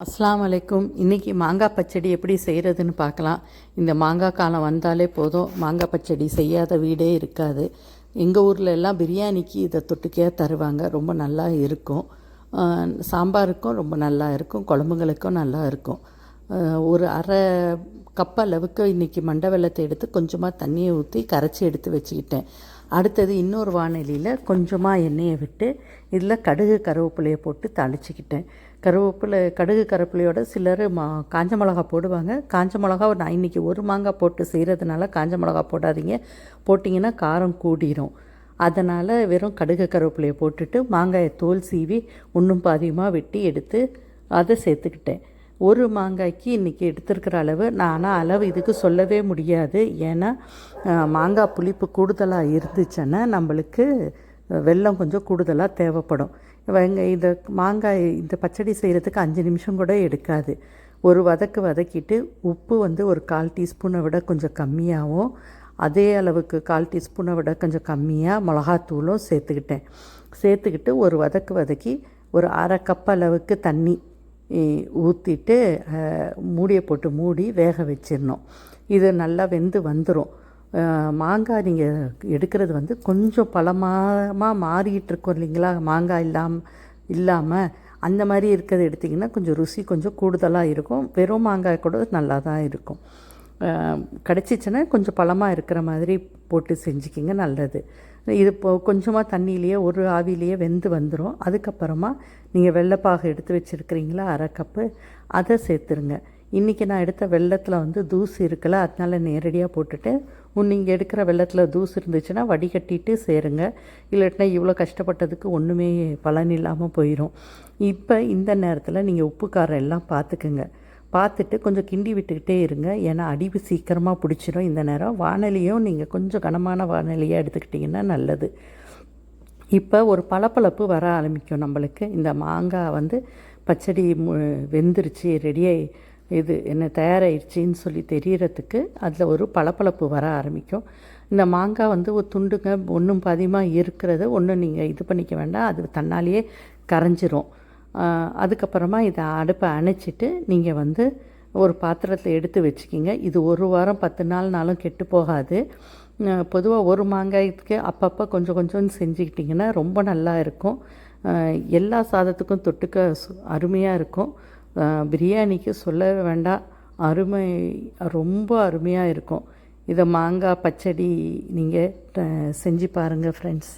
அஸ்ஸலாமு அலைக்கும். இன்றைக்கி மாங்காய் பச்சடி எப்படி செய்கிறதுன்னு பார்க்கலாம். இந்த மாங்காய் காலம் வந்தாலே போதும், மாங்காய் பச்சடி செய்யாத வீடே இருக்காது. எங்கள் ஊரில் எல்லாம் பிரியாணிக்கு இதை தொட்டுக்கையாக தருவாங்க. ரொம்ப நல்லா இருக்கும். சாம்பாருக்கும் ரொம்ப நல்லா இருக்கும், குழம்புங்களுக்கும் நல்லா இருக்கும். ஒரு அரை கப் அளவுக்கு இன்றைக்கி மண்டை வெல்லத்தை எடுத்து கொஞ்சமாக தண்ணியை ஊற்றி கரைச்சி எடுத்து வச்சுக்கிட்டேன். அடுத்தது இன்னொரு வாணலியில் கொஞ்சமாக எண்ணெயை விட்டு இதில் கடுகு கருவேப்பிலையை போட்டு தாளிச்சிக்கிட்டேன். கடுகு கருவேப்பிலையோட சிலர் காஞ்ச மிளகா போடுவாங்க. காஞ்ச மிளகா நான் இன்றைக்கி ஒரு மாங்காய் போட்டு செய்கிறதுனால காஞ்ச மிளகா போடாதீங்க, போட்டிங்கன்னா காரம் கூடிரும். அதனால் வெறும் கடுகு கருவேப்பிலையை போட்டுட்டு மாங்காயை தோல் சீவி ஒன்றும் பாதியமாக வெட்டி எடுத்து அதை சேர்த்துக்கிட்டேன். ஒரு மாங்காய்க்கு இன்றைக்கி எடுத்துருக்கிற அளவு ஆனால் அளவு இதுக்கு சொல்லவே முடியாது. ஏன்னா மாங்காய் புளிப்பு கூடுதலாக இருந்துச்சுன்னா நம்மளுக்கு வெல்லம் கொஞ்சம் கூடுதலாக தேவைப்படும். இந்த மாங்காய் இந்த பச்சடி செய்கிறதுக்கு 5 நிமிஷம் கூட எடுக்காது. ஒரு வதக்கிட்டு உப்பு ஒரு 1/4 டீஸ்பூனை விட கொஞ்சம் கம்மியாகவும், அதே அளவுக்கு 1/4 டீஸ்பூனை விட கொஞ்சம் கம்மியாக மிளகாத்தூளும் சேர்த்துக்கிட்டு ஒரு வதக்கி ஒரு அரை கப் அளவுக்கு தண்ணி ஊற்றிட்டு மூடியை போட்டு மூடி வேக வச்சிடணும். இது நல்லா வெந்து வந்துடும். மாங்காய் நீங்கள் எடுக்கிறது கொஞ்சம் பழமாக மாறிக்கிட்டு இருக்கோம் இல்லைங்களா, மாங்காய் இல்லாமல் அந்த மாதிரி இருக்கிறது எடுத்திங்கன்னா கொஞ்சம் ருசி கொஞ்சம் கூடுதலாக இருக்கும். வெறும் மாங்காய் கூட நல்லா தான் இருக்கும். கிடச்சிச்சின்னா கொஞ்சம் பழமாக இருக்கிற மாதிரி போட்டு செஞ்சுக்கிங்க, நல்லது. இது கொஞ்சமாக தண்ணியிலேயே ஒரு ஆவிலேயே வெந்து வந்துடும். அதுக்கப்புறமா நீங்கள் வெள்ளைப்பாகு எடுத்து வச்சுருக்கிறீங்களா அரை கப்பு, அதை சேர்த்துருங்க. இன்றைக்கி நான் எடுத்த வெல்லத்தில் தூசு இருக்குல்ல, அதனால் நேரடியாக போட்டுட்டேன். நீங்கள் எடுக்கிற வெல்லத்தில் தூசு இருந்துச்சுன்னா வடிகட்டிட்டு சேருங்க. இல்லாட்டினா இவ்வளோ கஷ்டப்பட்டதுக்கு ஒன்றுமே பலன் இல்லாமல் போயிடும். இப்போ இந்த நேரத்தில் நீங்கள் உப்பு காரம் எல்லாம் பார்த்துட்டு கொஞ்சம் கிண்டி விட்டுக்கிட்டே இருங்க. ஏன்னா அடிவு சீக்கிரமாக பிடிச்சிடும். இந்த நேரம் வானலியும் நீங்கள் கொஞ்சம் கனமான வானலியாக எடுத்துக்கிட்டிங்கன்னா நல்லது. இப்போ ஒரு பளபளப்பு வர ஆரம்பிக்கும் நம்மளுக்கு. இந்த மாங்காய் பச்சடி வெந்துருச்சு, ரெடியாகி இது என்ன தயாராகிடுச்சின்னு சொல்லி தெரியறதுக்கு அதில் ஒரு பளபளப்பு வர ஆரம்பிக்கும். இந்த மாங்காய் ஒரு துண்டுங்க ஒன்றும் பாதியமாக இருக்கிறது ஒன்றும் நீங்கள் இது பண்ணிக்க வேண்டாம், அது தன்னாலேயே கரைஞ்சிரும். அதுக்கப்புறமா இதை அடுப்பை அணைச்சிட்டு நீங்கள் ஒரு பாத்திரத்தில் எடுத்து வச்சுக்கிங்க. இது 1 வாரம் 10 நாள்னாலும் கெட்டு போகாது. பொதுவாக ஒரு மாங்காய்க்கு அப்பப்போ கொஞ்சம் செஞ்சுக்கிட்டிங்கன்னா ரொம்ப நல்லா இருக்கும். எல்லா சாதத்துக்கும் தொட்டுக்க அருமையாக இருக்கும். பிரியாணிக்கு சொல்லவே வேண்டாம், ரொம்ப அருமையாக இருக்கும். இதை மாங்காய் பச்சடி நீங்கள் செஞ்சு பாருங்கள் ஃப்ரெண்ட்ஸ்.